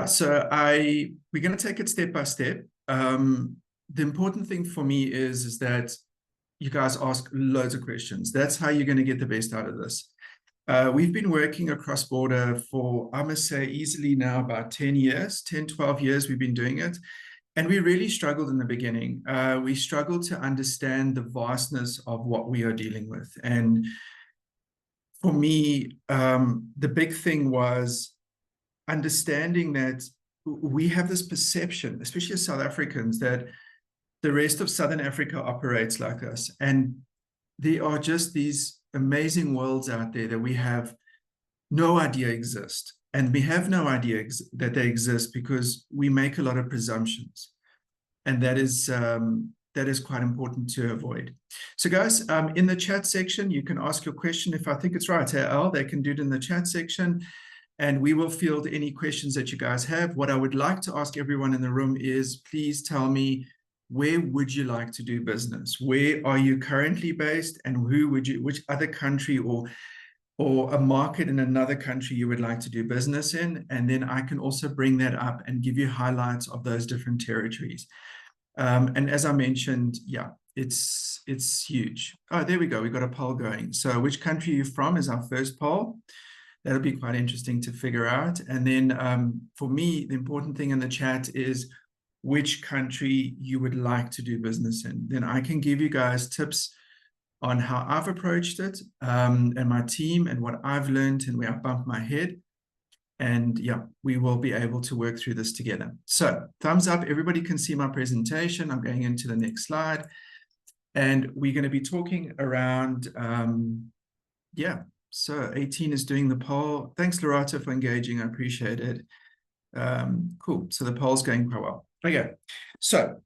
Yeah, so we're going to take it step by step. The important thing for me is that you guys ask loads of questions. That's how you're going to get the best out of this. We've been working across border for, I must say, easily now about 10 years, 10, 12 years we've been doing it. And we really struggled in the beginning. We struggled to understand the vastness of what we are dealing with. And for me, the big thing was understanding that we have this perception, especially as South Africans, that the rest of Southern Africa operates like us. And there are just these amazing worlds out there that we have no idea exist. And we have no idea that they exist because we make a lot of presumptions. And that is quite important to avoid. So guys, in the chat section, you can ask your question. If I think it's right, hey, Al, they can do it in the chat section. And we will field any questions that you guys have. What I would like to ask everyone in the room is, please tell me, where would you like to do business? Where are you currently based? And which other country or a market in another country you would like to do business in? And then I can also bring that up and give you highlights of those different territories. And as I mentioned, yeah, it's huge. Oh, there we go. We got a poll going. So which country are you from is our first poll. That'll be quite interesting to figure out. And then for me, the important thing in the chat is which country you would like to do business in. Then I can give you guys tips on how I've approached it and my team and what I've learned and where I bumped my head. And yeah, we will be able to work through this together. So thumbs up, everybody can see my presentation. I'm going into the next slide. And we're going to be talking around, yeah. So 18 is doing the poll. Thanks, Lorata, for engaging. I appreciate it. Cool. So the poll's going quite well. Okay. So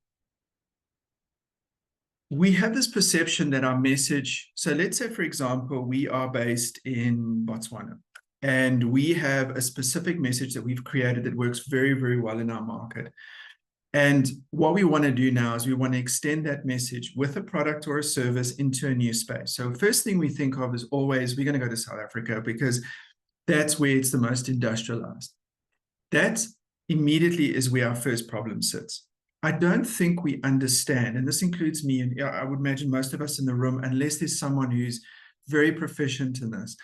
we have this perception that our message, so let's say, for example, we are based in Botswana and we have a specific message that we've created that works very, very well in our market. And what we want to do now is we want to extend that message with a product or a service into a new space. So first thing we think of is always, we're going to go to South Africa because that's where it's the most industrialized. That immediately is where our first problem sits. I don't think we understand, and this includes me, and I would imagine most of us in the room, unless there's someone who's very proficient in this.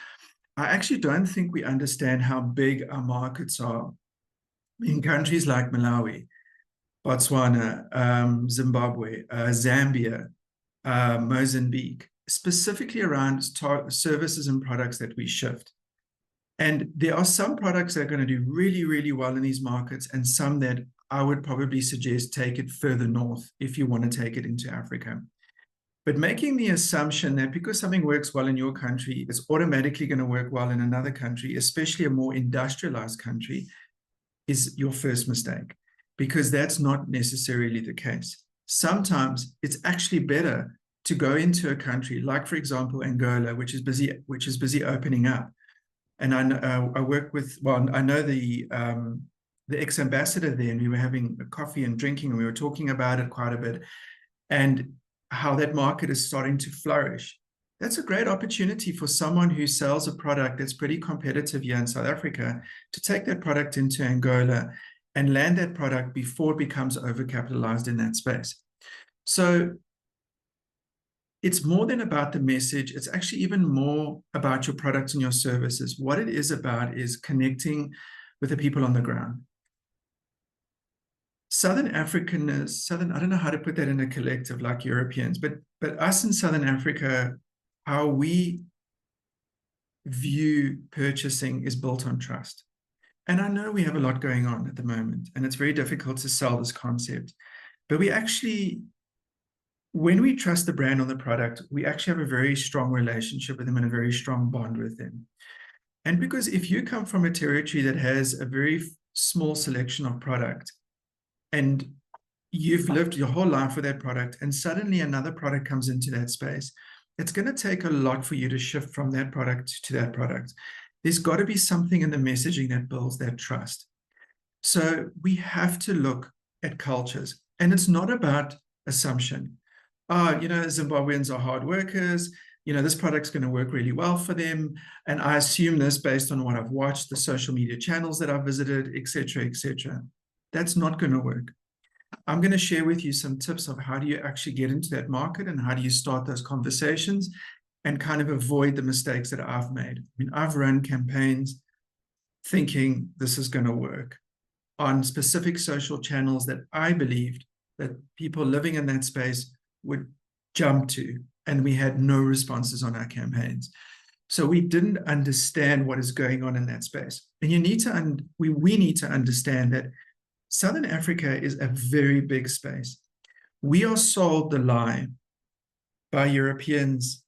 I actually don't think we understand how big our markets are in countries like Malawi, Botswana, Zimbabwe, Zambia, Mozambique, specifically around services and products that we shift. And there are some products that are going to do really, really well in these markets, and some that I would probably suggest take it further north if you want to take it into Africa. But making the assumption that because something works well in your country, it's automatically going to work well in another country, especially a more industrialized country, is your first mistake, because that's not necessarily the case. Sometimes it's actually better to go into a country like, for example, Angola, which is busy opening up. And I work with, well, I know the ex-ambassador there, and we were having a coffee and drinking, and we were talking about it quite a bit, and how that market is starting to flourish. That's a great opportunity for someone who sells a product that's pretty competitive here in South Africa to take that product into Angola and land that product before it becomes overcapitalized in that space. So it's more than about the message. It's actually even more about your products and your services. What it is about is connecting with the people on the ground. Southern Africans, I don't know how to put that in a collective like Europeans, but us in Southern Africa, how we view purchasing is built on trust. And I know we have a lot going on at the moment, and it's very difficult to sell this concept. But we actually, when we trust the brand on the product, we actually have a very strong relationship with them and a very strong bond with them. And because if you come from a territory that has a very small selection of product, and you've lived your whole life with that product, and suddenly another product comes into that space, it's going to take a lot for you to shift from that product to that product. There's got to be something in the messaging that builds that trust. So we have to look at cultures, and it's not about assumption. You know, Zimbabweans are hard workers. this product's going to work really well for them. And I assume this based on what I've watched, the social media channels that I've visited, etc., etc. That's not going to work. I'm going to share with you some tips of how do you actually get into that market and how do you start those conversations and kind of avoid the mistakes that I've made. I mean, I've run campaigns thinking this is going to work on specific social channels that I believed that people living in that space would jump to, and we had no responses on our campaigns. So we didn't understand what is going on in that space. And you need to, we need to understand that Southern Africa is a very big space. We are sold the lie by Europeans,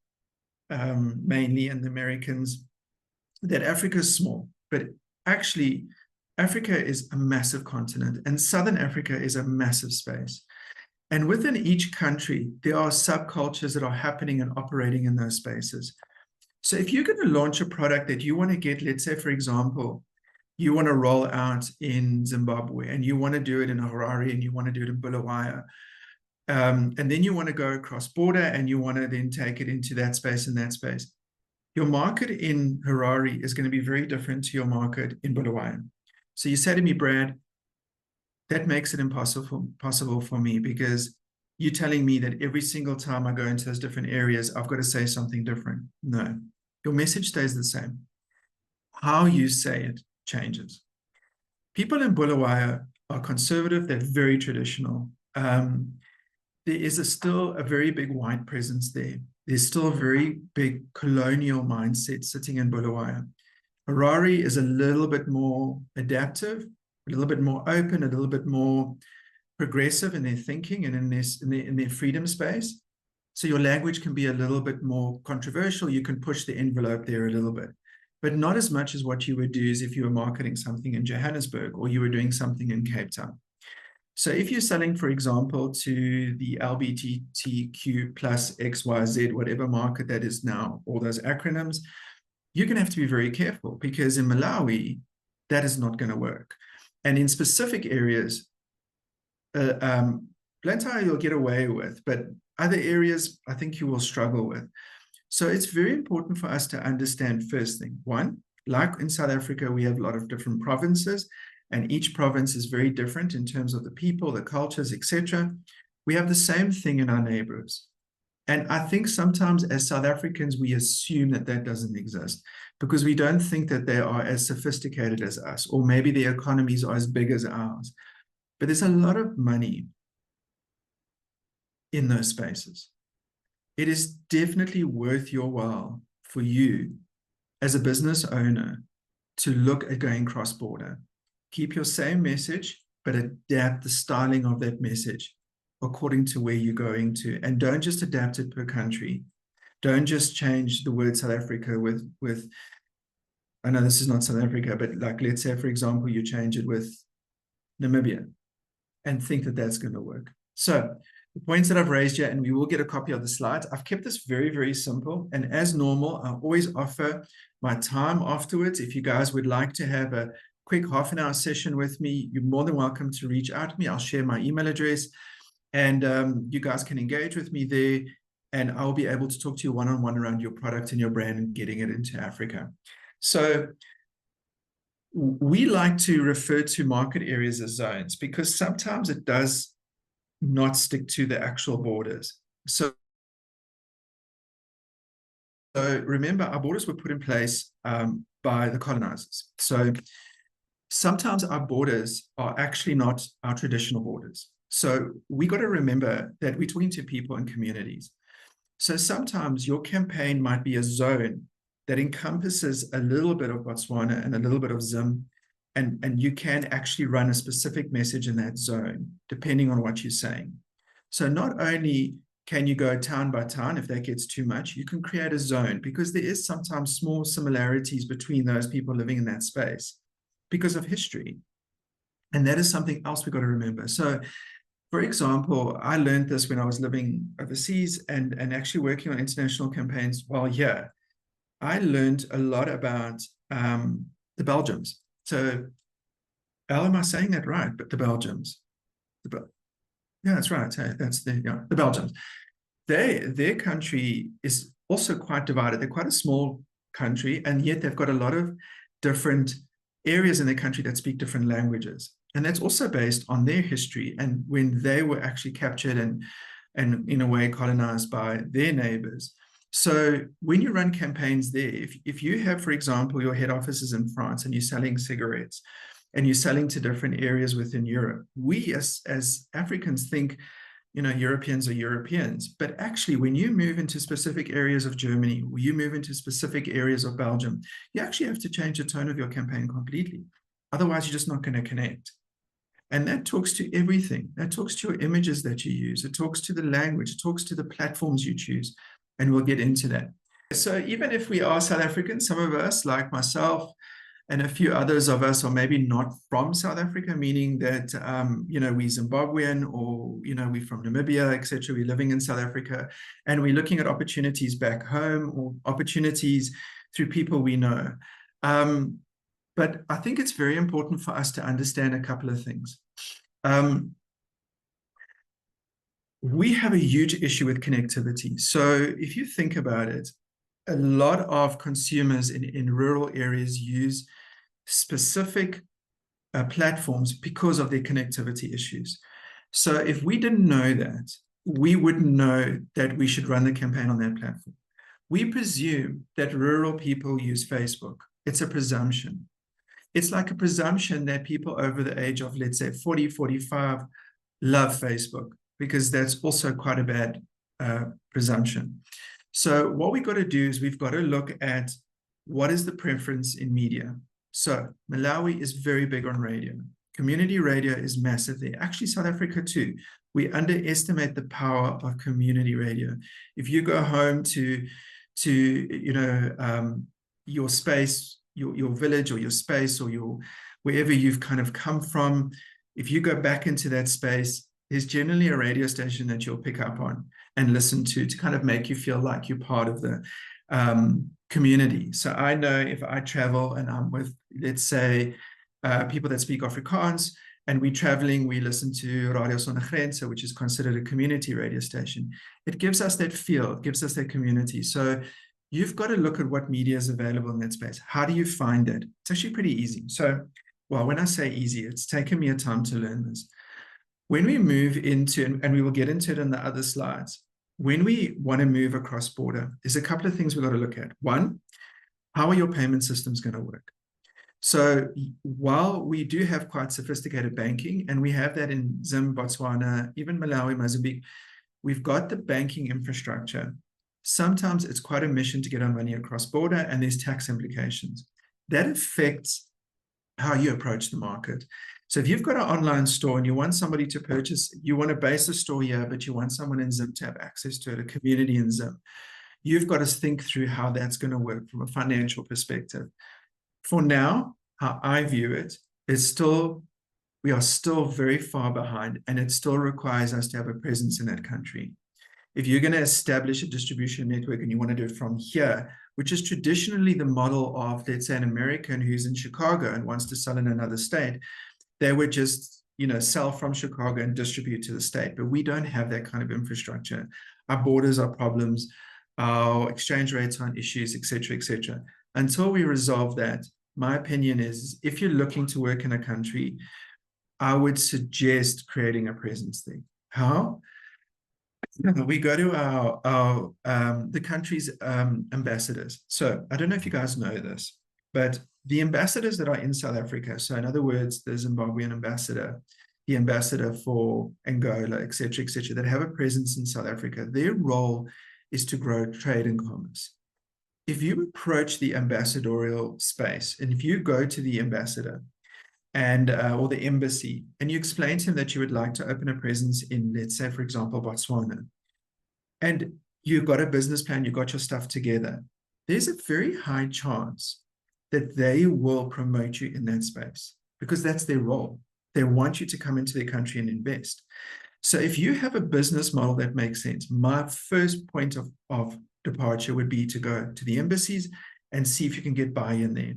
mainly, and the Americans, that Africa is small. But actually, Africa is a massive continent, and Southern Africa is a massive space. And within each country, there are subcultures that are happening and operating in those spaces. So if you're going to launch a product that you want to get, let's say, for example, you want to roll out in Zimbabwe and you want to do it in Harare and you want to do it in Bulawayo, and then you want to go across border and you want to then take it into that space and that space. Your market in Harare is going to be very different to your market in Bulawayo. So you say to me, Brad, that makes it possible for me, because you're telling me that every single time I go into those different areas, I've got to say something different. No, your message stays the same. How you say it changes. People in Bulawayo are conservative, they're very traditional. There is still a very big white presence there. There's still a very big colonial mindset sitting in Bulawayo. Harare is a little bit more adaptive, a little bit more open, a little bit more progressive in their thinking and in their freedom space. So your language can be a little bit more controversial. You can push the envelope there a little bit, but not as much as what you would do is if you were marketing something in Johannesburg or you were doing something in Cape Town. So if you're selling, for example, to the LGBTQ plus XYZ, whatever market that is now, all those acronyms, you're going to have to be very careful, because in Malawi, that is not going to work. And in specific areas, Blantyre you'll get away with, but other areas I think you will struggle with. So it's very important for us to understand, first thing, one, like in South Africa, we have a lot of different provinces, and each province is very different in terms of the people, the cultures, etc. We have the same thing in our neighbors. And I think sometimes as South Africans, we assume that that doesn't exist because we don't think that they are as sophisticated as us, or maybe their economies are as big as ours. But there's a lot of money in those spaces. It is definitely worth your while for you as a business owner to look at going cross-border. Keep your same message, but adapt the styling of that message according to where you're going to. And don't just adapt it per country. Don't just change the word South Africa with I know this is not South Africa, but like, let's say, for example, you change it with Namibia and think that that's going to work. So the points that I've raised here, and we will get a copy of the slides. I've kept this very, very simple. And as normal, I always offer my time afterwards. If you guys would like to have a quick half-an-hour session with me, you're more than welcome to reach out to me. I'll share my email address, and you guys can engage with me there, and I'll be able to talk to you one-on-one around your product and your brand and getting it into Africa. So we like to refer to market areas as zones because sometimes it does not stick to the actual borders. So remember, our borders were put in place by the colonizers. So sometimes our borders are actually not our traditional borders. So we got to remember that we're talking to people and communities. So sometimes your campaign might be a zone that encompasses a little bit of Botswana and a little bit of Zim, and you can actually run a specific message in that zone, depending on what you're saying. So not only can you go town by town if that gets too much, you can create a zone, because there is sometimes small similarities between those people living in that space because of history. And that is something else we've got to remember. So for example, I learned this when I was living overseas and actually working on international campaigns while here. I learned a lot about the Belgians. So, Al, am I saying that right? But the Belgians. Yeah, that's right. Hey, that's the Belgians. Their country is also quite divided. They're quite a small country, and yet they've got a lot of different areas in their country that speak different languages. And that's also based on their history and when they were actually captured and in a way colonized by their neighbors. So when you run campaigns there, if you have, for example, your head office is in France and you're selling cigarettes and you're selling to different areas within Europe, we as Africans think, you know, Europeans are Europeans. But actually, when you move into specific areas of Germany, or you move into specific areas of Belgium, you actually have to change the tone of your campaign completely. Otherwise, you're just not going to connect. And that talks to everything. That talks to your images that you use. It talks to the language. It talks to the platforms you choose. And we'll get into that. So even if we are South Africans, some of us, like myself, and a few others of us are maybe not from South Africa, meaning that, you know, we're Zimbabwean or, you know, we're from Namibia, etc. We're living in South Africa and we're looking at opportunities back home or opportunities through people we know. But I think it's very important for us to understand a couple of things. We have a huge issue with connectivity. So if you think about it, a lot of consumers in rural areas use specific platforms because of their connectivity issues. So if we didn't know that, we wouldn't know that we should run the campaign on that platform. We presume that rural people use Facebook. It's a presumption. It's like a presumption that people over the age of, let's say, 40, 45 love Facebook, because that's also quite a bad presumption. So what we've got to do is we've got to look at what is the preference in media. So Malawi is very big on radio. Community radio is massive there. Actually, South Africa too. We underestimate the power of community radio. If you go home to you know, your space, your village or your space or your wherever you've kind of come from, if you go back into that space, there's generally a radio station that you'll pick up on and listen to kind of make you feel like you're part of the community. So I know if I travel and I'm with, let's say, people that speak Afrikaans, and we're traveling, we listen to Radio Sonder Grense, which is considered a community radio station. It gives us that feel, it gives us that community. So you've got to look at what media is available in that space. How do you find it? It's actually pretty easy. So, well, when I say easy, it's taken me a time to learn this. When we move into, and we will get into it in the other slides, when we want to move across border, there's a couple of things we've got to look at. One, how are your payment systems going to work? So while we do have quite sophisticated banking, and we have that in Zim, Botswana, even Malawi, Mozambique, we've got the banking infrastructure. Sometimes it's quite a mission to get our money across border, and there's tax implications. That affects how you approach the market. So if you've got an online store and you want somebody to purchase, you want to base a store here, but you want someone in Zim to have access to it, a community in Zim, you've got to think through how that's going to work from a financial perspective. For now, how I view it is still, we are still very far behind, and it still requires us to have a presence in that country. If you're going to establish a distribution network and you want to do it from here, which is traditionally the model of, let's say, an American who's in Chicago and wants to sell in another state, they would just, you know, sell from Chicago and distribute to the state. But we don't have that kind of infrastructure. Our borders are problems, our exchange rates are issues, et cetera, et cetera. Until we resolve that, my opinion is, if you're looking to work in a country, I would suggest creating a presence there. How? We go to the country's ambassadors. So I don't know if you guys know this, but the ambassadors that are in South Africa, so in other words, the Zimbabwean ambassador, the ambassador for Angola, et cetera, that have a presence in South Africa, their role is to grow trade and commerce. If you approach the ambassadorial space, and if you go to the ambassador and or the embassy, and you explain to him that you would like to open a presence in, let's say, for example, Botswana, and you've got a business plan, you've got your stuff together, there's a very high chance that they will promote you in that space, because that's their role. They want you to come into their country and invest. So if you have a business model that makes sense, my first point of departure would be to go to the embassies and see if you can get buy-in there.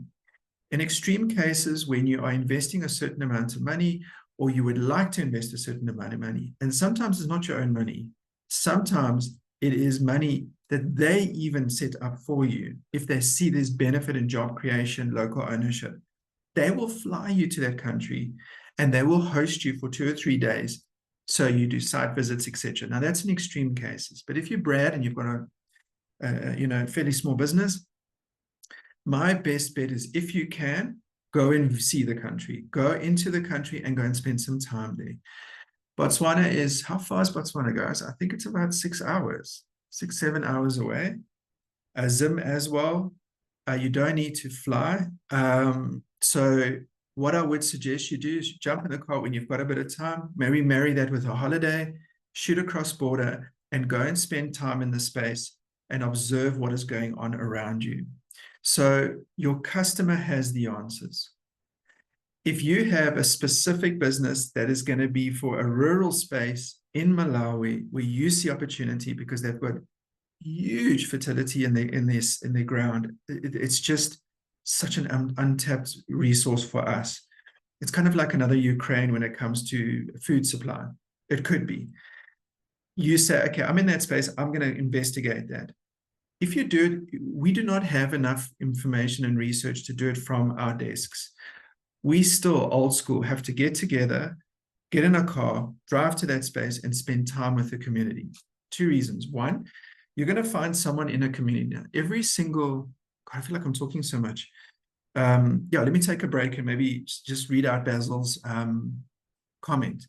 In extreme cases, when you are investing a certain amount of money, or you would like to invest a certain amount of money, and sometimes it's not your own money, sometimes It is money that they even set up for you. If they see there's benefit in job creation, local ownership, they will fly you to that country and they will host you for 2 or 3 days. So you do site visits, etc. Now that's in extreme cases. But if you're Brad and you've got a fairly small business, my best bet is, if you can, go and see the country. Go into the country and go and spend some time there. Botswana is, how far is Botswana, guys? I think it's about 6 hours, 7 hours away. Zim as well. You don't need to fly. So what I would suggest you do is jump in the car when you've got a bit of time, maybe marry that with a holiday, shoot across border and go and spend time in the space and observe what is going on around you. So your customer has the answers. If you have a specific business that is going to be for a rural space in Malawi where you see opportunity because they've got huge fertility in their ground, it's just such an untapped resource for us. It's kind of like another Ukraine when it comes to food supply. It could be. You say, okay, I'm in that space, I'm going to investigate that. If you do it, we do not have enough information and research to do it from our desks. We still, old school, have to get together, get in a car, drive to that space and spend time with the community. 2 reasons. One, you're going to find someone in a community. Now, every single, God, I feel like I'm talking so much. Let me take a break and maybe just read out Basil's comment.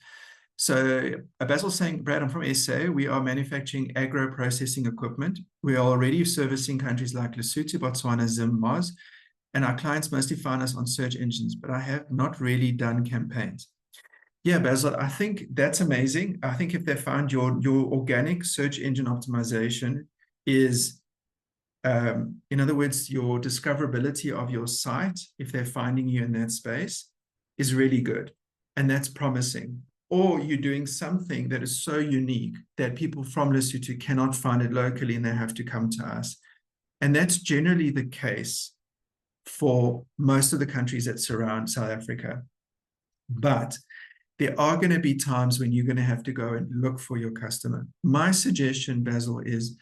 So Basil's saying, Brad, I'm from SA. We are manufacturing agro-processing equipment. We are already servicing countries like Lesotho, Botswana, Zim, Mars, and our clients mostly find us on search engines, but I have not really done campaigns. Yeah, Basil, I think that's amazing. I think if they found your organic search engine optimization is, in other words, your discoverability of your site, if they're finding you in that space, is really good. And that's promising. Or you're doing something that is so unique that people from Lesotho cannot find it locally and they have to come to us. And that's generally the case for most of the countries that surround South Africa. But there are going to be times when you're going to have to go and look for your customer. My suggestion, Basil, is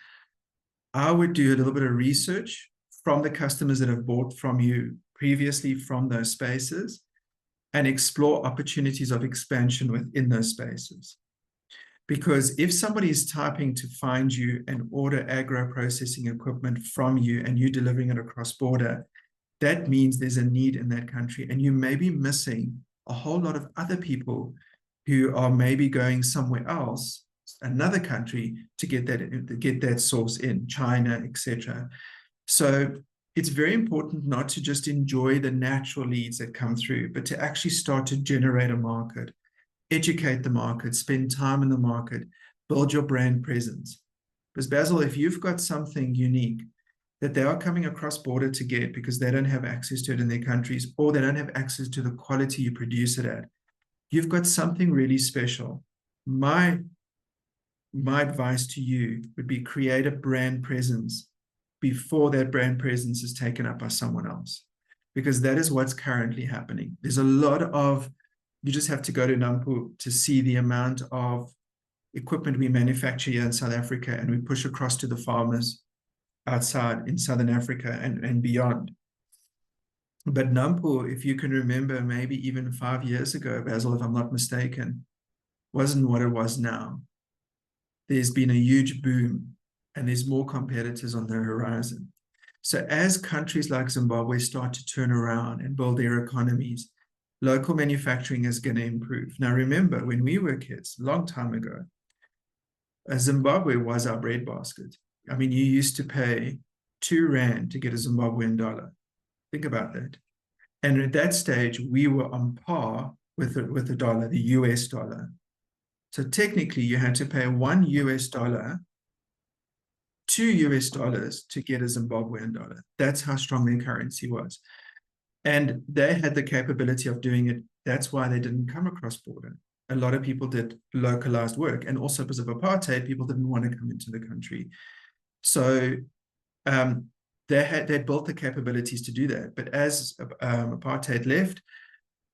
I would do a little bit of research from the customers that have bought from you previously from those spaces and explore opportunities of expansion within those spaces. Because if somebody is typing to find you and order agro-processing equipment from you and you delivering it across border, that means there's a need in that country and you may be missing a whole lot of other people who are maybe going somewhere else, another country, to get that source in, China, etc. So it's very important not to just enjoy the natural leads that come through, but to actually start to generate a market, educate the market, spend time in the market, build your brand presence. Because Basil, if you've got something unique that they are coming across border to get because they don't have access to it in their countries, or they don't have access to the quality you produce it at, you've got something really special. My advice to you would be create a brand presence before that brand presence is taken up by someone else, because that is what's currently happening. There's a lot of, you just have to go to Nampo to see the amount of equipment we manufacture here in South Africa and we push across to the farmers outside in Southern Africa and beyond. But Nampo, if you can remember, maybe even 5 years ago, Basil, if I'm not mistaken, wasn't what it was now. There's been a huge boom and there's more competitors on the horizon. So as countries like Zimbabwe start to turn around and build their economies, local manufacturing is going to improve. Now, remember, when we were kids, a long time ago, Zimbabwe was our breadbasket. I mean, you used to pay 2 Rand to get a Zimbabwean dollar. Think about that. And at that stage, we were on par with the dollar, the US dollar. So technically, you had to pay $1 US, $2 US to get a Zimbabwean dollar. That's how strong their currency was. And they had the capability of doing it. That's why they didn't come across border. A lot of people did localized work. And also because of apartheid, people didn't want to come into the country. So they built the capabilities to do that. But as apartheid left,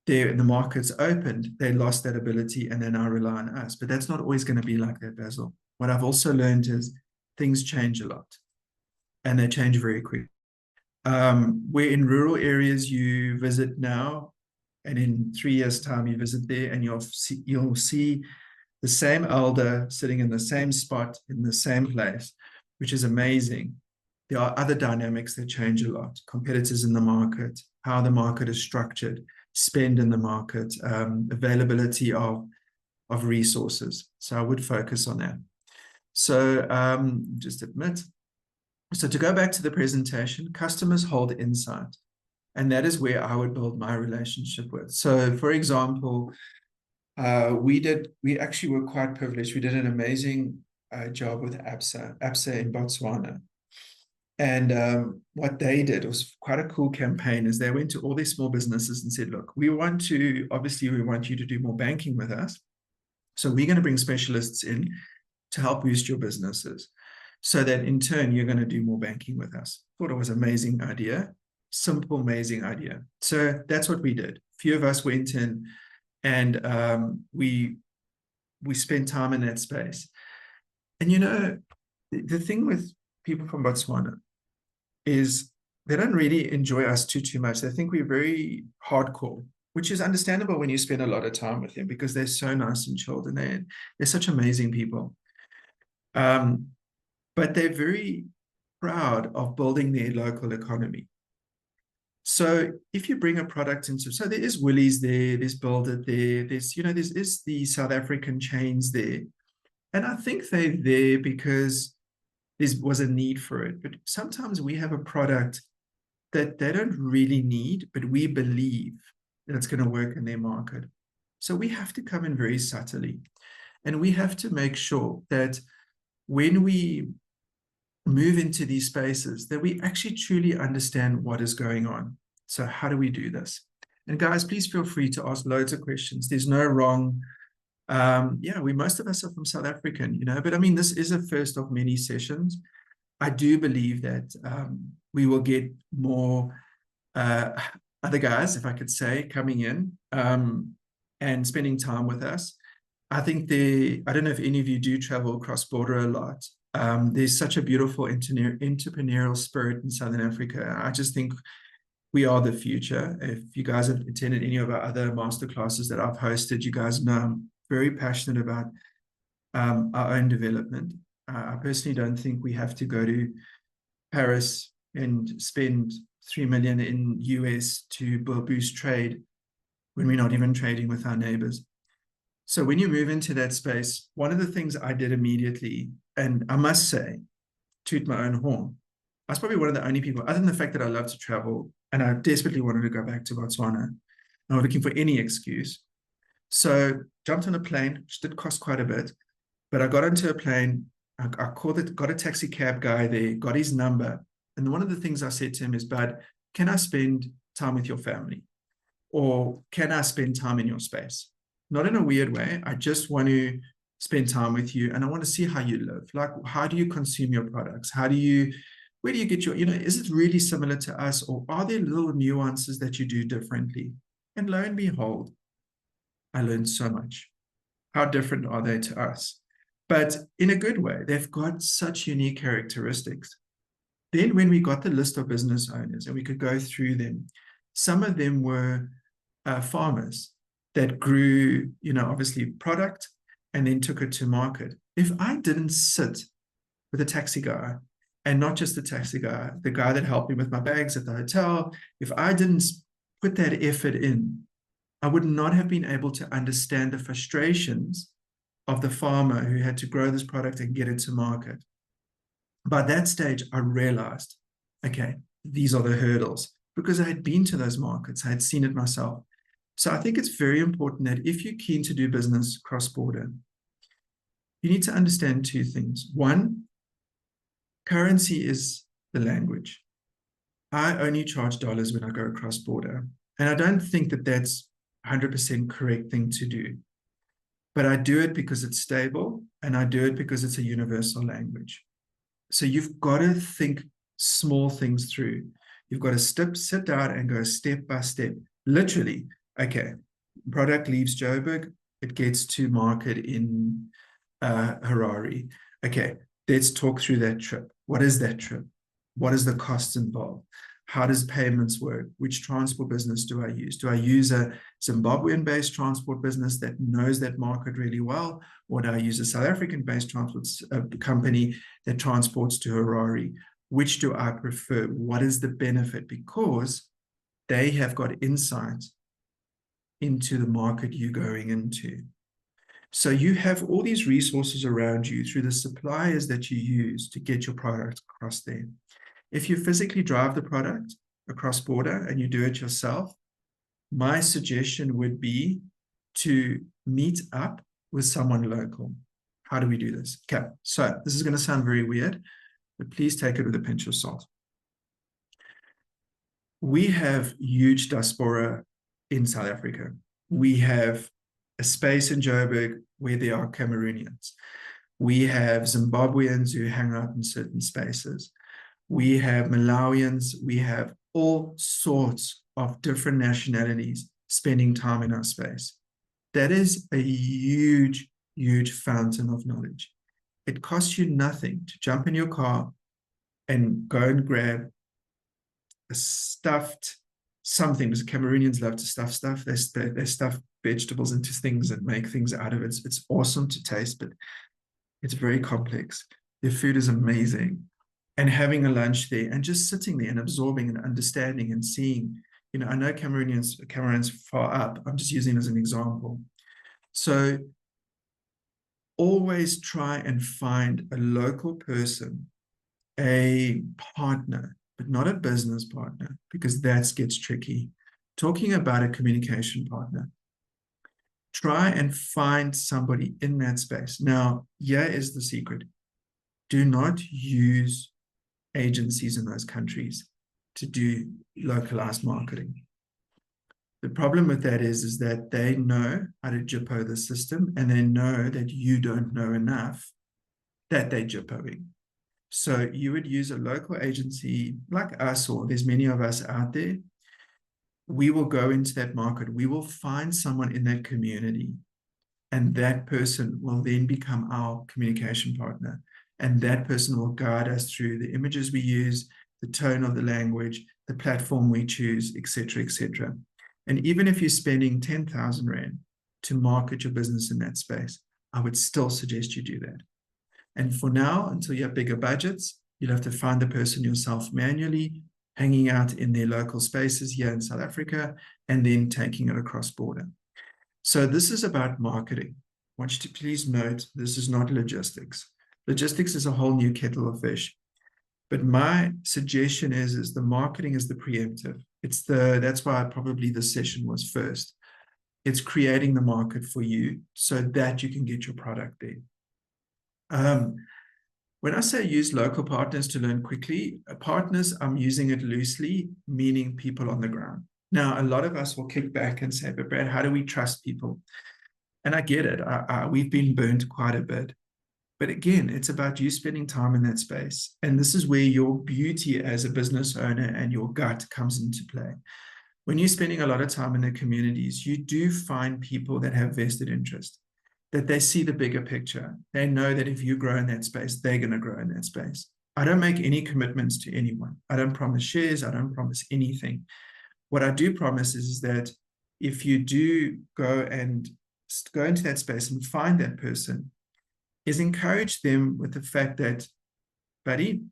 the markets opened, they lost that ability and they now rely on us. But that's not always going to be like that, Basil. What I've also learned is things change a lot, and they change very quick. Where in rural areas you visit now, and in 3 years' time you visit there, and you'll see the same elder sitting in the same spot in the same place, which is amazing. There are other dynamics that change a lot. Competitors in the market, how the market is structured, spend in the market, availability of resources. So I would focus on that. So just admit. So to go back to the presentation, customers hold insight. And that is where I would build my relationship with. So for example, we actually were quite privileged. We did an amazing job with ABSA in Botswana. And what they did was quite a cool campaign, is they went to all these small businesses and said, look, obviously we want you to do more banking with us. So we're going to bring specialists in to help boost your businesses, so that in turn, you're going to do more banking with us. Thought it was an amazing idea, simple, amazing idea. So that's what we did. A few of us went in, and we spent time in that space. And the thing with people from Botswana is they don't really enjoy us too much. They think we're very hardcore, which is understandable when you spend a lot of time with them, because they're so nice and chilled, and they're such amazing people. But they're very proud of building their local economy. So if you bring a product into, so there is Woolies there, there's Build It there, there's the South African chains there. And I think they're there because there was a need for it. But sometimes we have a product that they don't really need, but we believe that it's going to work in their market. So we have to come in very subtly. And we have to make sure that when we move into these spaces, that we actually truly understand what is going on. So how do we do this? And guys, please feel free to ask loads of questions. There's no wrong. Most of us are from South African, but I mean, this is a first of many sessions. I do believe that we will get more other guys, if I could say, coming in and spending time with us. I think I don't know if any of you do travel cross-border a lot. There's such a beautiful entrepreneurial spirit in Southern Africa. I just think we are the future. If you guys have attended any of our other masterclasses that I've hosted, you guys know I'm very passionate about our own development. I personally don't think we have to go to Paris and spend 3 million in US to boost trade when we're not even trading with our neighbors. So when you move into that space, one of the things I did immediately, and I must say, toot my own horn, I was probably one of the only people, other than the fact that I love to travel and I desperately wanted to go back to Botswana. I was looking for any excuse. So jumped on a plane, which did cost quite a bit, but I got onto a plane. I got a taxi cab guy there, got his number. And one of the things I said to him is, bud, can I spend time with your family? Or can I spend time in your space? Not in a weird way. I just want to spend time with you, and I want to see how you live. Like, how do you consume your products? Where do you get your, is it really similar to us, or are there little nuances that you do differently? And lo and behold, I learned so much. How different are they to us? But in a good way. They've got such unique characteristics. Then when we got the list of business owners and we could go through them, some of them were farmers that grew, obviously product and then took it to market. If I didn't sit with a taxi guy, and not just the taxi guy, the guy that helped me with my bags at the hotel, if I didn't put that effort in, I would not have been able to understand the frustrations of the farmer who had to grow this product and get it to market. By that stage, I realized, okay, these are the hurdles, because I had been to those markets. I had seen it myself. So I think it's very important that if you're keen to do business cross-border, you need to understand two things. One, currency is the language. I only charge dollars when I go cross-border. And I don't think that that's 100% correct thing to do. But I do it because it's stable, and I do it because it's a universal language. So you've got to think small things through. You've got to sit down and go step by step. Literally, okay, product leaves Joburg, it gets to market in Harare. Okay, Let's talk through that trip. What is that trip? What is the cost involved? How does payments work? Which transport business do I use? Do I use a Zimbabwean-based transport business that knows that market really well? Or do I use a South African-based transport company that transports to Harare? Which do I prefer? What is the benefit? Because they have got insight into the market you're going into. So you have all these resources around you through the suppliers that you use to get your product across there. If you physically drive the product across border and you do it yourself, my suggestion would be to meet up with someone local. How do we do this? Okay, so this is going to sound very weird, but please take it with a pinch of salt. We have huge diaspora in South Africa. We have a space in Joburg where there are Cameroonians. We have Zimbabweans who hang out in certain spaces. We have Malawians. We have all sorts of different nationalities spending time in our space. That is a huge, huge fountain of knowledge. It costs you nothing to jump in your car and go and grab a stuffed something, because Cameroonians love to stuff stuff. They stuff vegetables into things and make things out of it. It's awesome to taste, but it's very complex. Their food is amazing. And having a lunch there and just sitting there and absorbing and understanding and seeing, you know, I know Cameroon's far up. I'm just using it as an example. So always try and find a local person, a partner, but not a business partner, because that gets tricky. Talking about a communication partner, try and find somebody in that space. Now, here is the secret. Do not use agencies in those countries to do localized marketing. The problem with that is that they know how to jippo the system, and they know that you don't know enough that they're jippoing. So you would use a local agency like us, or there's many of us out there. We will go into that market. We will find someone in that community, and that person will then become our communication partner. And that person will guide us through the images we use, the tone of the language, the platform we choose, etc., etc. And even if you're spending 10,000 Rand to market your business in that space, I would still suggest you do that. And for now, until you have bigger budgets, you'll have to find the person yourself manually, hanging out in their local spaces here in South Africa, and then taking it across border. So this is about marketing. I want you to please note, this is not logistics. Logistics is a whole new kettle of fish. But my suggestion is the marketing is the preemptive. That's why probably this session was first. It's creating the market for you so that you can get your product there. When I say use local partners to learn quickly, partners, I'm using it loosely, meaning people on the ground. Now, a lot of us will kick back and say, but Brad, how do we trust people? And I get it. We've been burnt quite a bit. But again, it's about you spending time in that space. And this is where your beauty as a business owner and your gut comes into play. When you're spending a lot of time in the communities, you do find people that have vested interest, that they see the bigger picture. They know that if you grow in that space, they're going to grow in that space. I don't make any commitments to anyone. I don't promise shares. I don't promise anything. What I do promise is that if you do go into that space and find that person, is encourage them with the fact that, buddy,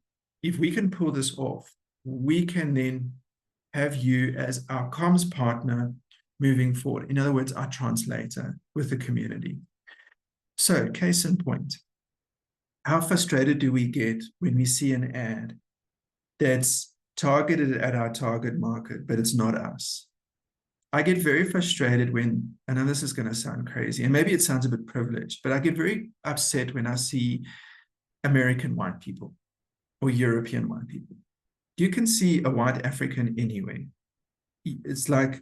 if we can pull this off, we can then have you as our comms partner moving forward. In other words, our translator with the community. So, case in point, how frustrated do we get when we see an ad that's targeted at our target market, but it's not us? I get very frustrated when, I know this is going to sound crazy, and maybe it sounds a bit privileged, but I get very upset when I see American white people or European white people. You can see a white African anywhere. It's like,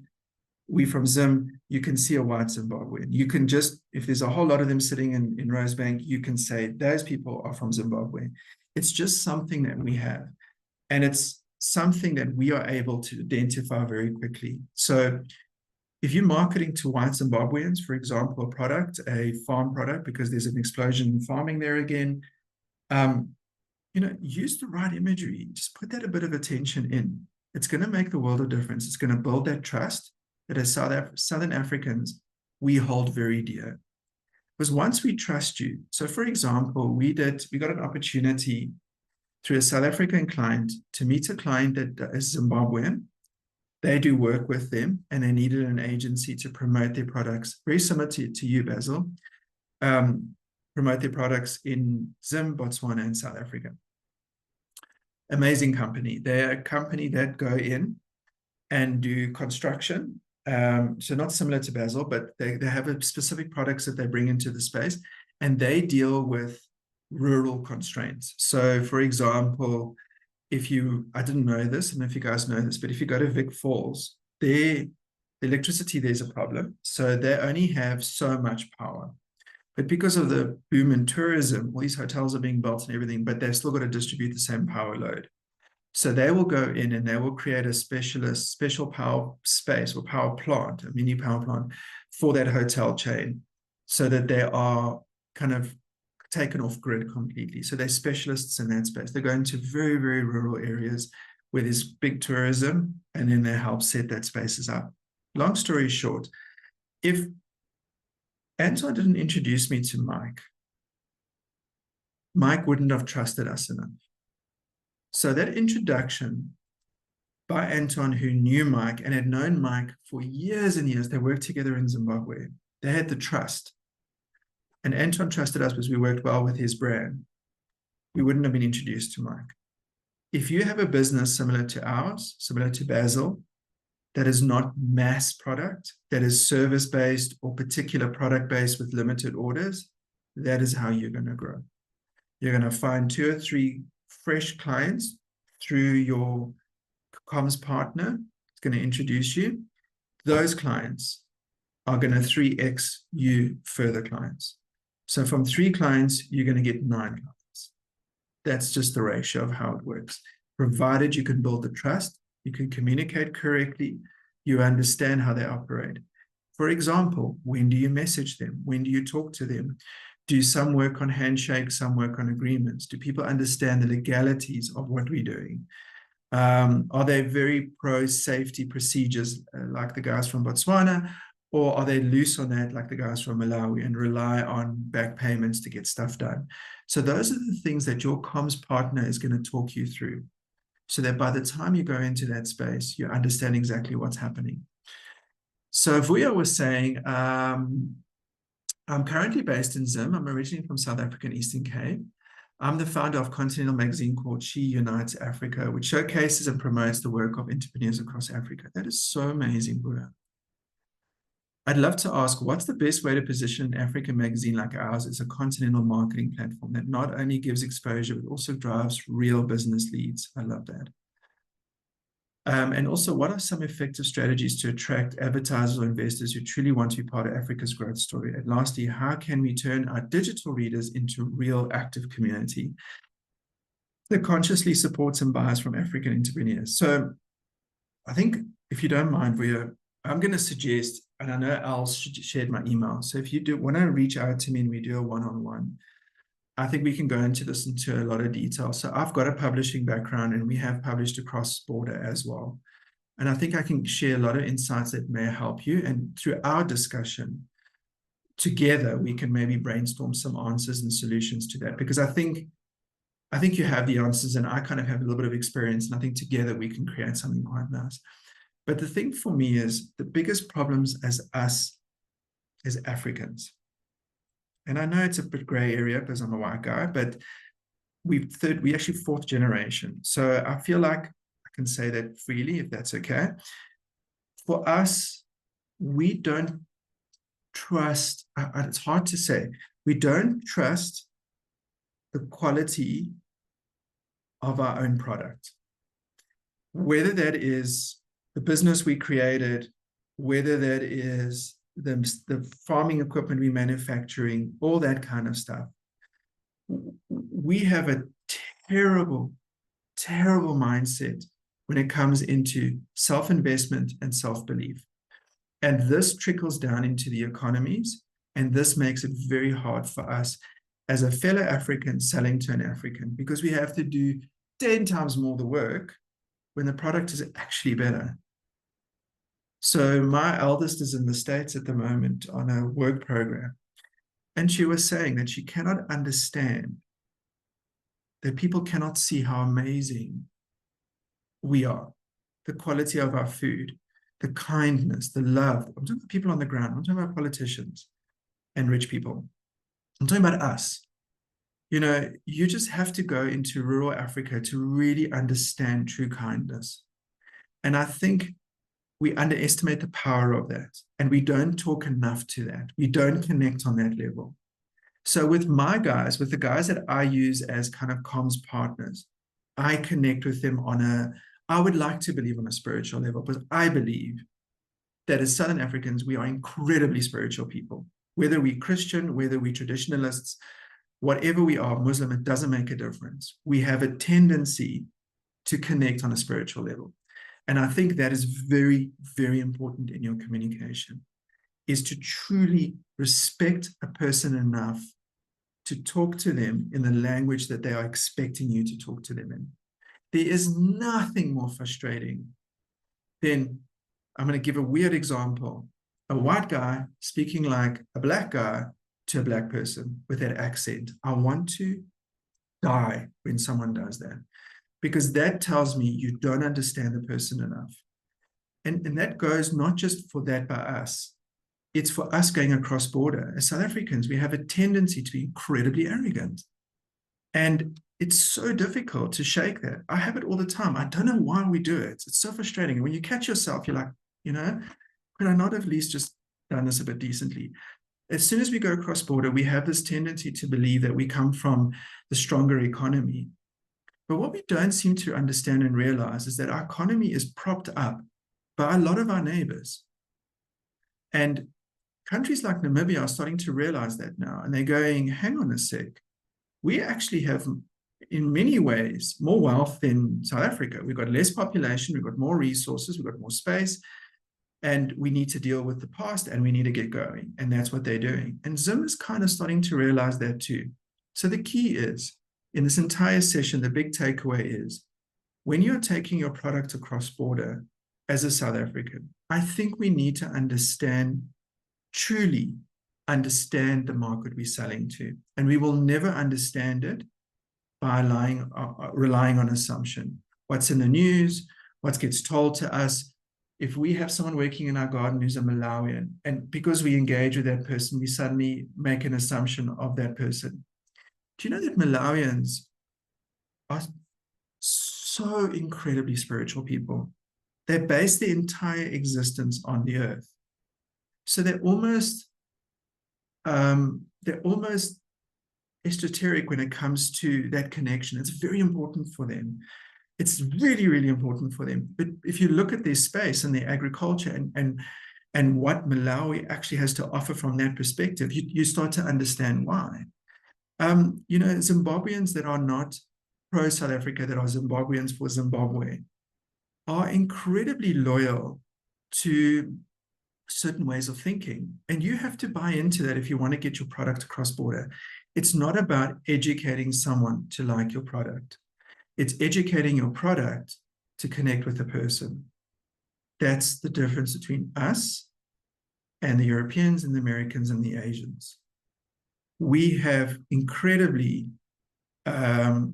we from Zim, you can see a white Zimbabwean. You can just, if there's a whole lot of them sitting in Rosebank, you can say those people are from Zimbabwe. It's just something that we have. And it's something that we are able to identify very quickly. So if you're marketing to white Zimbabweans, for example, a farm product, because there's an explosion in farming there again, Use the right imagery. Just put that a bit of attention in. It's going to make the world of difference. It's going to build that trust that as Southern Africans, we hold very dear. Because once we trust you, so for example, we got an opportunity through a South African client to meet a client that is Zimbabwean. They do work with them, and they needed an agency to promote their products, very similar to you, Basil, promote their products in Zim, Botswana, and South Africa. Amazing company. They're a company that go in and do construction. So not similar to Basil, but they have a specific products that they bring into the space, and they deal with rural constraints. So for example, I didn't know this, and if you guys know this, but if you go to Vic Falls, the electricity there's a problem. So they only have so much power. But because of the boom in tourism, all these hotels are being built and everything, but they've still got to distribute the same power load. So they will go in and they will create a special power space or power plant, a mini power plant for that hotel chain, so that they are kind of taken off grid completely. So they're specialists in that space. They go into very, very rural areas where there's big tourism, and then they help set that spaces up. Long story short, if Anton didn't introduce me to Mike wouldn't have trusted us enough. So that introduction by Anton, who knew Mike and had known Mike for years and years, they worked together in Zimbabwe. They had the trust. And Anton trusted us because we worked well with his brand. We wouldn't have been introduced to Mike. If you have a business similar to ours, similar to Basil, that is not mass product, that is service-based or particular product-based with limited orders, that is how you're going to grow. You're going to find 2 or 3 fresh clients through your comms partner. It's going to introduce you. Those clients are going to 3x you further clients. So from 3 clients, you're going to get 9 clients. That's just the ratio of how it works. Provided you can build the trust, you can communicate correctly, you understand how they operate. For example, when do you message them? When do you talk to them? Do some work on handshakes, some work on agreements? Do people understand the legalities of what we're doing? Are they very pro-safety procedures like the guys from Botswana? Or are they loose on that like the guys from Malawi and rely on back payments to get stuff done? So those are the things that your comms partner is going to talk you through, so that by the time you go into that space, you understand exactly what's happening. So Vuya was saying, I'm currently based in Zim. I'm originally from South African Eastern Cape. I'm the founder of Continental magazine called She Unites Africa, which showcases and promotes the work of entrepreneurs across Africa. That is so amazing, Vuya. I'd love to ask, what's the best way to position an African magazine like ours as a continental marketing platform that not only gives exposure, but also drives real business leads? I love that. And also, what are some effective strategies to attract advertisers or investors who truly want to be part of Africa's growth story? And lastly, how can we turn our digital readers into real active community that consciously supports and buys from African entrepreneurs? So I think, if you don't mind, I'm going to suggest, and I know Al shared my email, so if you do want to reach out to me and we do a one-on-one, I think we can go into this into a lot of detail. So I've got a publishing background, and we have published across border as well. And I think I can share a lot of insights that may help you. And through our discussion together, we can maybe brainstorm some answers and solutions to that, because I think you have the answers and I kind of have a little bit of experience, and I think together we can create something quite nice. But the thing for me is the biggest problems as us as Africans, and I know it's a bit gray area because I'm a white guy, but we actually 4th generation. So I feel like I can say that freely, if that's okay. For us, we don't trust, it's hard to say, we don't trust the quality of our own product. Whether that is the business we created, whether that is the farming equipment we're manufacturing, all that kind of stuff. We have a terrible, terrible mindset when it comes into self-investment and self-belief. And this trickles down into the economies, and this makes it very hard for us as a fellow African selling to an African, because we have to do 10 times more the work when the product is actually better. So my eldest is in the States at the moment on a work program, and she was saying that she cannot understand that people cannot see how amazing we are, the quality of our food, the kindness, the love. I'm talking about people on the ground. I'm talking about politicians and rich people. I'm talking about us. You know, you just have to go into rural Africa to really understand true kindness. And I think we underestimate the power of that, and we don't talk enough to that. We don't connect on that level. So with my guys, with the guys that I use as kind of comms partners, I connect with them on I would like to believe on a spiritual level, but I believe that as Southern Africans, we are incredibly spiritual people. Whether we're Christian, whether we're traditionalists, whatever we are, Muslim, it doesn't make a difference. We have a tendency to connect on a spiritual level. And I think that is very, very important in your communication, is to truly respect a person enough to talk to them in the language that they are expecting you to talk to them in. There is nothing more frustrating than, I'm going to give a weird example, a white guy speaking like a black guy to a black person with that accent. I want to die when someone does that, because that tells me you don't understand the person enough. And that goes not just for that by us, it's for us going across border. As South Africans, we have a tendency to be incredibly arrogant. And it's so difficult to shake that. I have it all the time. I don't know why we do it. It's so frustrating. And when you catch yourself, you're like, you know, could I not have at least just done this a bit decently? As soon as we go across border, we have this tendency to believe that we come from the stronger economy. But what we don't seem to understand and realize is that our economy is propped up by a lot of our neighbors. And countries like Namibia are starting to realize that now. And they're going, hang on a sec. We actually have, in many ways, more wealth than South Africa. We've got less population, we've got more resources, we've got more space, and we need to deal with the past and we need to get going. And that's what they're doing. And Zim is kind of starting to realize that too. So the key is, in this entire session, the big takeaway is, when you're taking your product across border as a South African, I think we need to understand, truly understand the market we're selling to. And we will never understand it by relying on assumption. What's in the news, what gets told to us. If we have someone working in our garden who's a Malawian, and because we engage with that person, we suddenly make an assumption of that person. Do you know that Malawians are so incredibly spiritual people? They base their entire existence on the earth. So they're almost esoteric when it comes to that connection. It's very important for them. It's really, really important for them. But if you look at their space and their agriculture and what Malawi actually has to offer from that perspective, you start to understand why. You know, Zimbabweans that are not pro-South Africa, that are Zimbabweans for Zimbabwe, are incredibly loyal to certain ways of thinking. And you have to buy into that if you want to get your product across border. It's not about educating someone to like your product. It's educating your product to connect with the person. That's the difference between us and the Europeans and the Americans and the Asians. We have incredibly, our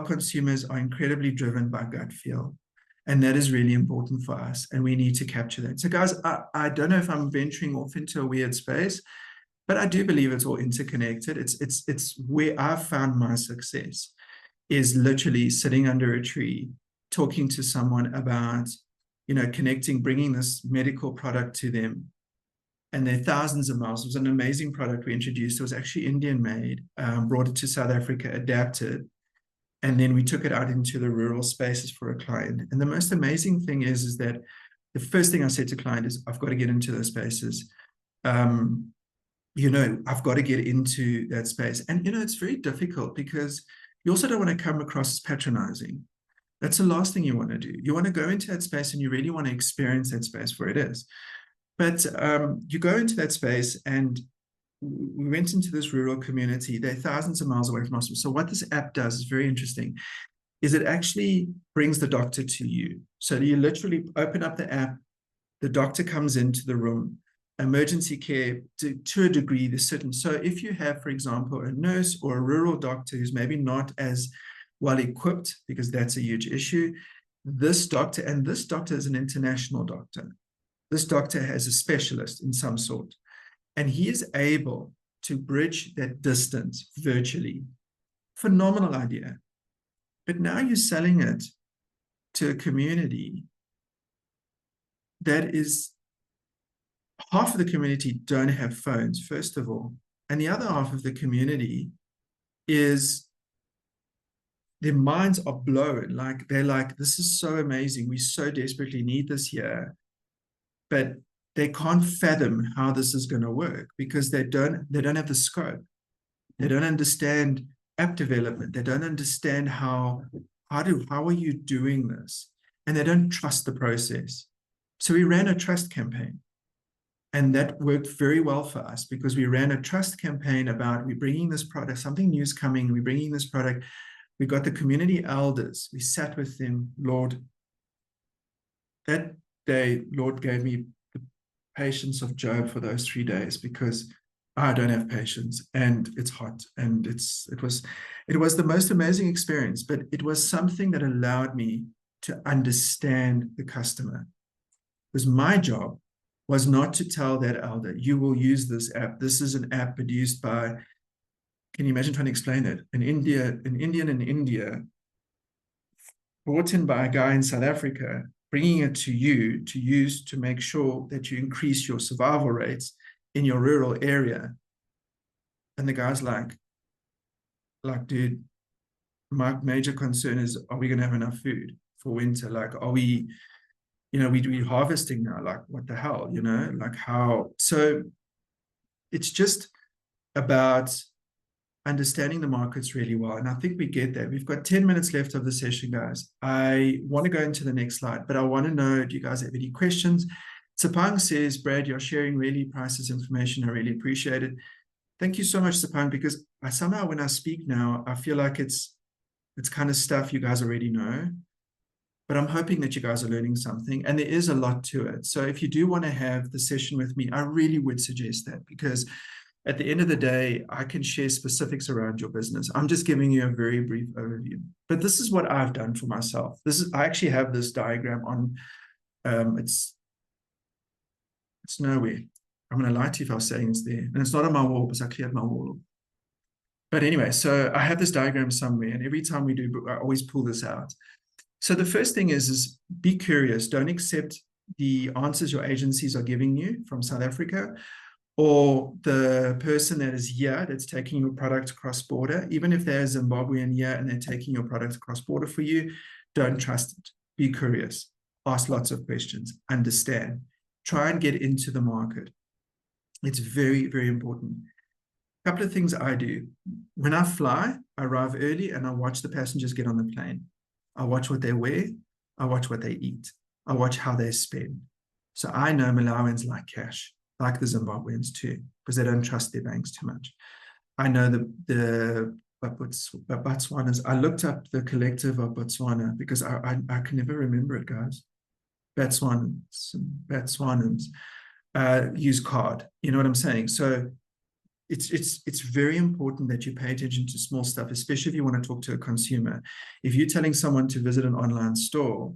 consumers are incredibly driven by gut feel. And that is really important for us. And we need to capture that. So guys, I don't know if I'm venturing off into a weird space, but I do believe it's all interconnected. It's where I've found my success, is literally sitting under a tree, talking to someone about, you know, connecting, bringing this medical product to them. And they're thousands of miles. It was an amazing product we introduced. It was actually Indian made, brought it to South Africa, adapted. And then we took it out into the rural spaces for a client. And the most amazing thing is that the first thing I said to client is, I've got to get into those spaces. You know, I've got to get into that space. And, you know, it's very difficult because you also don't want to come across as patronizing. That's the last thing you want to do. You want to go into that space and you really want to experience that space for it is. But you go into that space and we went into this rural community. They're thousands of miles away from hospital. So what this app does is very interesting, is it actually brings the doctor to you. So you literally open up the app, the doctor comes into the room, emergency care to a degree, there's certain. So if you have, for example, a nurse or a rural doctor who's maybe not as well equipped, because that's a huge issue, this doctor is an international doctor. This doctor has a specialist in some sort, and he is able to bridge that distance virtually. Phenomenal idea. But now you're selling it to a community that is, half of the community don't have phones, first of all. And the other half of the community is, their minds are blown. Like, they're like, this is so amazing. We so desperately need this here. But they can't fathom how this is going to work because they don't have the scope. They don't understand app development. They don't understand how are you doing this? And they don't trust the process. So we ran a trust campaign. And that worked very well for us because we ran a trust campaign about, we're bringing this product, something new is coming, we're bringing this product. We got the community elders. We sat with them. Lord, that day, Lord gave me the patience of Job for those 3 days because I don't have patience and it's hot. And it was the most amazing experience, but it was something that allowed me to understand the customer. Because my job was not to tell that elder, you will use this app. This is an app produced by, can you imagine trying to explain it? An Indian in India, brought in by a guy in South Africa, bringing it to you to use to make sure that you increase your survival rates in your rural area. And the guy's like, dude, my major concern is, are we going to have enough food for winter? Like, are we, we harvesting now? Like, what the hell, like how? So it's just about understanding the markets really well. And I think we get there. We've got 10 minutes left of the session, guys. I want to go into the next slide, but I want to know, do you guys have any questions? Sapang says, Brad, you're sharing really priceless information. I really appreciate it. Thank you so much, Sapang, because somehow when I speak now, I feel like it's kind of stuff you guys already know. But I'm hoping that you guys are learning something, and there is a lot to it. So if you do want to have the session with me, I really would suggest that, because at the end of the day, I can share specifics around your business. I'm just giving you a very brief overview. But this is what I've done for myself. I actually have this diagram on, it's nowhere. I'm going to lie to you if I was saying it's there. And it's not on my wall, but it's actually at my wall. But anyway, so I have this diagram somewhere, and every time we do, I always pull this out. So the first thing is be curious. Don't accept the answers your agencies are giving you from South Africa, or the person that is here that's taking your product across border. Even if they're Zimbabwean here and they're taking your product across border for you, don't trust it. Be curious. Ask lots of questions. Understand. Try and get into the market. It's very, very important. A couple of things I do. When I fly, I arrive early and I watch the passengers get on the plane. I watch what they wear. I watch what they eat. I watch how they spend. So I know Malawians like cash, like the Zimbabweans too, because they don't trust their banks too much. I know the Botswanas. I looked up the collective of Botswana because I can never remember it, guys. Botswanans use card. You know what I'm saying? So it's very important that you pay attention to small stuff, especially if you want to talk to a consumer. If you're telling someone to visit an online store,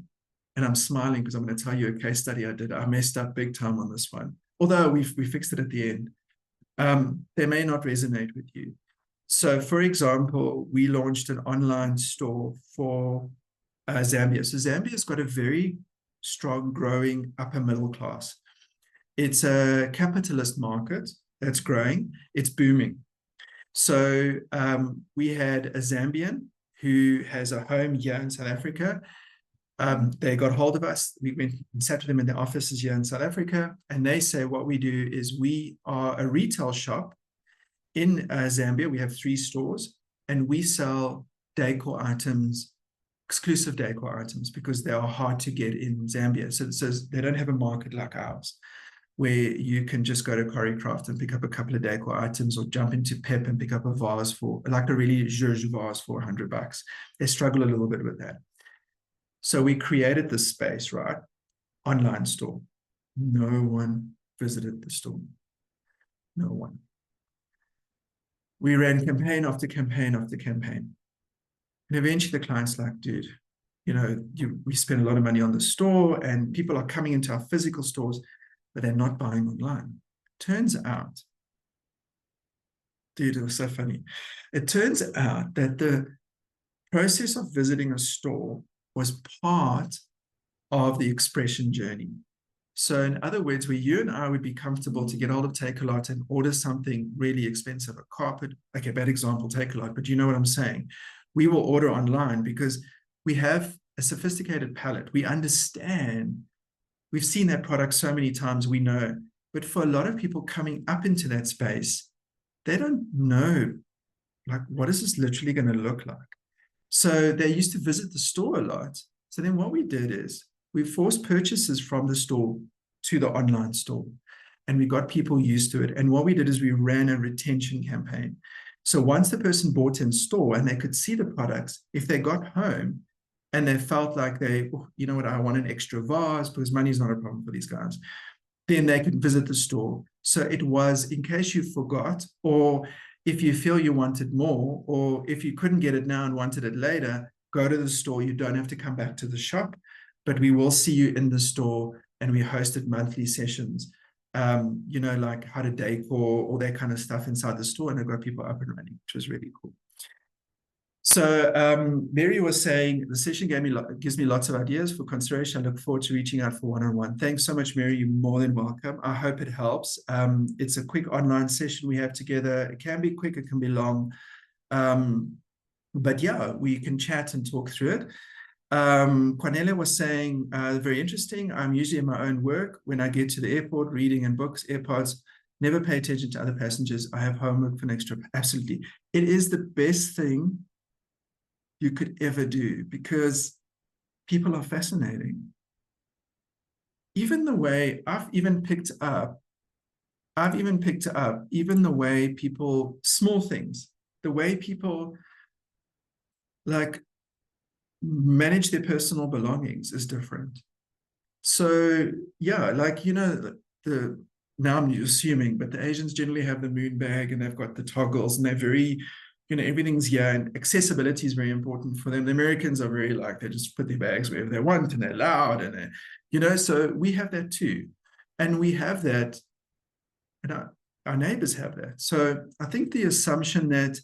and I'm smiling because I'm going to tell you a case study I did. I messed up big time on this one, although we fixed it at the end. They may not resonate with you. So, for example, we launched an online store for Zambia. So Zambia's got a very strong, growing upper middle class. It's a capitalist market that's growing. It's booming. So we had a Zambian who has a home here in South Africa. They got hold of us. We went and sat with them in their offices here in South Africa. And they say what we do is we are a retail shop in Zambia. We have 3 stores, and we sell decor items, exclusive decor items, because they are hard to get in Zambia. So they don't have a market like ours. where you can just go to Choreocraft and pick up a couple of decor items, or jump into Pep and pick up a vase for like a really zhuzh vase for $100. They struggle a little bit with that. So we created this space, right? Online store. No one visited the store. No one. We ran campaign after campaign after campaign. And eventually the client's like, dude, we spend a lot of money on the store and people are coming into our physical stores, but they're not buying online. Turns out, dude, it was so funny. It turns out that the process of visiting a store was part of the expression journey. So in other words, where you and I would be comfortable to get hold of Takealot and order something really expensive, a carpet, okay, bad example, Takealot, but you know what I'm saying? We will order online because we have a sophisticated palate. We understand. We've seen that product so many times, we know. But for a lot of people coming up into that space, they don't know, like, what is this literally going to look like? So they used to visit the store a lot. So then what we did is we forced purchases from the store to the online store, and we got people used to it. And what we did is we ran a retention campaign. So once the person bought in store and they could see the products, if they got home and they felt like you know what, I want an extra vase because money is not a problem for these guys, then they could visit the store. So it was, in case you forgot, or if you feel you wanted more, or if you couldn't get it now and wanted it later, go to the store. You don't have to come back to the shop, but we will see you in the store, and we hosted monthly sessions, like how to decor, all that kind of stuff inside the store, and it got people up and running, which was really cool. So Mary was saying, the session gives me lots of ideas for consideration. I look forward to reaching out for one-on-one. Thanks so much, Mary. You're more than welcome. I hope it helps. It's a quick online session we have together. It can be quick, it can be long. But yeah, we can chat and talk through it. Cornelia was saying, very interesting. I'm usually in my own work. When I get to the airport, reading and books, AirPods, never pay attention to other passengers. I have homework for next trip. Absolutely. It is the best thing you could ever do, because people are fascinating. Even the way I've even picked up even the way people, small things, the way people like manage their personal belongings is different. So yeah, like, now I'm assuming, but the Asians generally have the moon bag and they've got the toggles and they're very, everything's here, and accessibility is very important for them. The Americans are very like, they just put their bags wherever they want and they're loud, and so we have that too. And we have that, and our neighbors have that. So I think the assumption that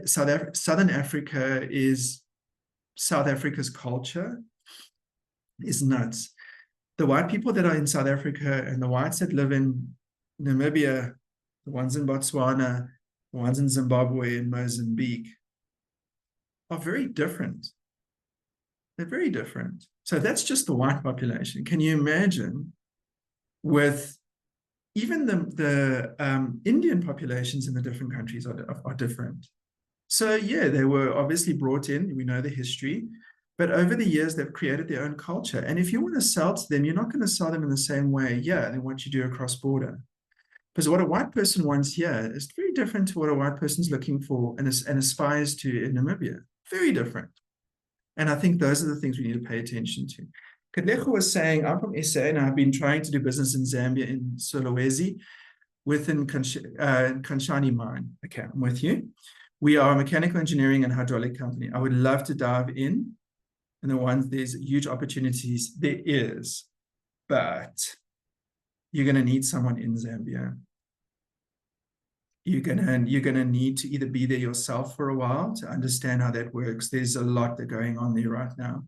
Southern Africa is South Africa's culture is nuts. The white people that are in South Africa and the whites that live in Namibia, the ones in Botswana, the ones in Zimbabwe and Mozambique, are very different. They're very different. So that's just the white population. Can you imagine with even the Indian populations in the different countries are different. So yeah, they were obviously brought in, we know the history, but over the years, they've created their own culture. And if you want to sell to them, you're not going to sell them in the same way, than what you do across border. Because what a white person wants here is very different to what a white person's looking for and aspires to in Namibia. Very different. And I think those are the things we need to pay attention to. Kadlecho was saying, I'm from SA and I've been trying to do business in Zambia, in Solwezi, within Kanshani mine. Okay, I'm with you. We are a mechanical engineering and hydraulic company. I would love to dive in. And there's huge opportunities. There is, but you're going to need someone in Zambia. You're gonna need to either be there yourself for a while to understand how that works. There's a lot that's going on there right now.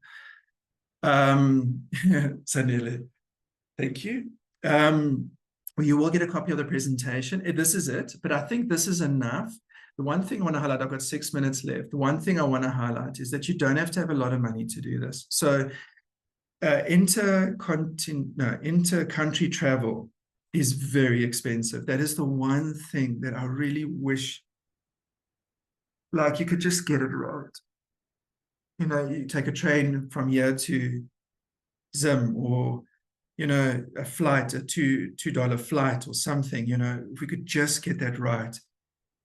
Sanele, thank you. You will get a copy of the presentation. This is it, but I think this is enough. The one thing I want to highlight, I've got 6 minutes left. The one thing I want to highlight is that you don't have to have a lot of money to do this. So inter-country travel is very expensive. That is the one thing that I really wish, like, you could just get it right. You take a train from here to Zim, or, a flight, a $2 flight or something, if we could just get that right,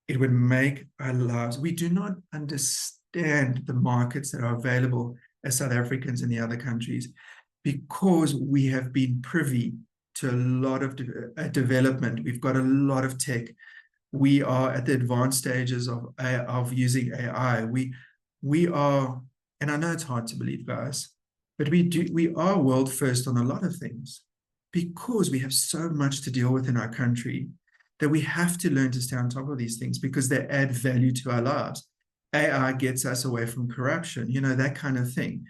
it would make our lives. We do not understand the markets that are available as South Africans in the other countries, because we have been privy to a lot of development. We've got a lot of tech. We are at the advanced stages of using AI. We are, and I know it's hard to believe, guys, but we are world first on a lot of things, because we have so much to deal with in our country that we have to learn to stay on top of these things, because they add value to our lives. AI gets us away from corruption, that kind of thing.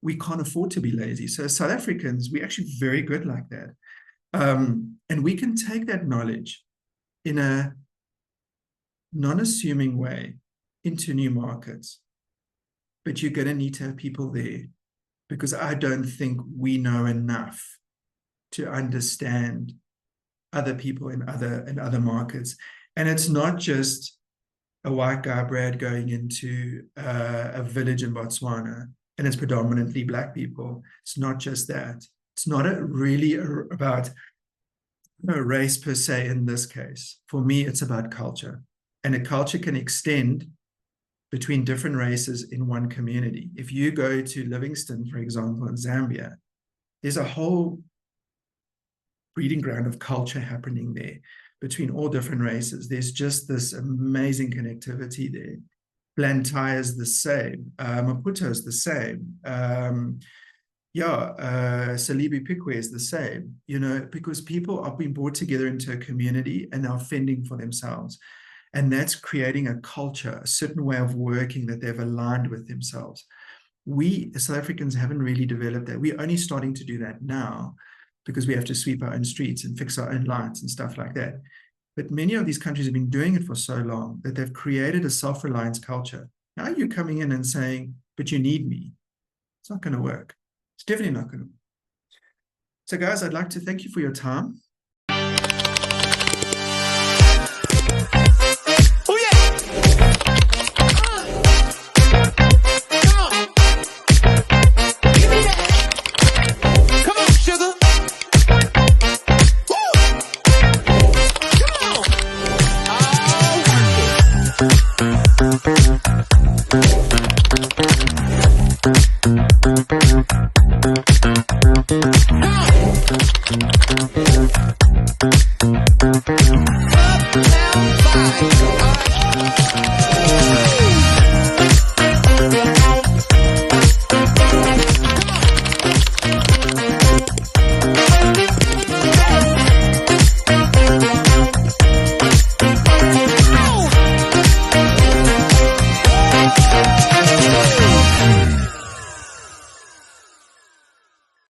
We can't afford to be lazy. So South Africans, we're actually very good like that. And we can take that knowledge in a non-assuming way into new markets. But you're going to need to have people there, because I don't think we know enough to understand other people in other markets. And it's not just a white guy, Brad, going into a village in Botswana, and it's predominantly Black people. It's not just that. It's not really about race per se in this case. For me, it's about culture. And a culture can extend between different races in one community. If you go to Livingstone, for example, in Zambia, there's a whole breeding ground of culture happening there between all different races. There's just this amazing connectivity there. Blantyre is the same. Maputo is the same. Salibi Pikwe is the same, because people are being brought together into a community and they're fending for themselves. And that's creating a culture, a certain way of working that they've aligned with themselves. We, as South Africans, haven't really developed that. We're only starting to do that now, because we have to sweep our own streets and fix our own lights and stuff like that. But many of these countries have been doing it for so long that they've created a self-reliance culture. Now you're coming in and saying, but you need me. It's not going to work. It's definitely not going to work. So guys, I'd like to thank you for your time. Come on.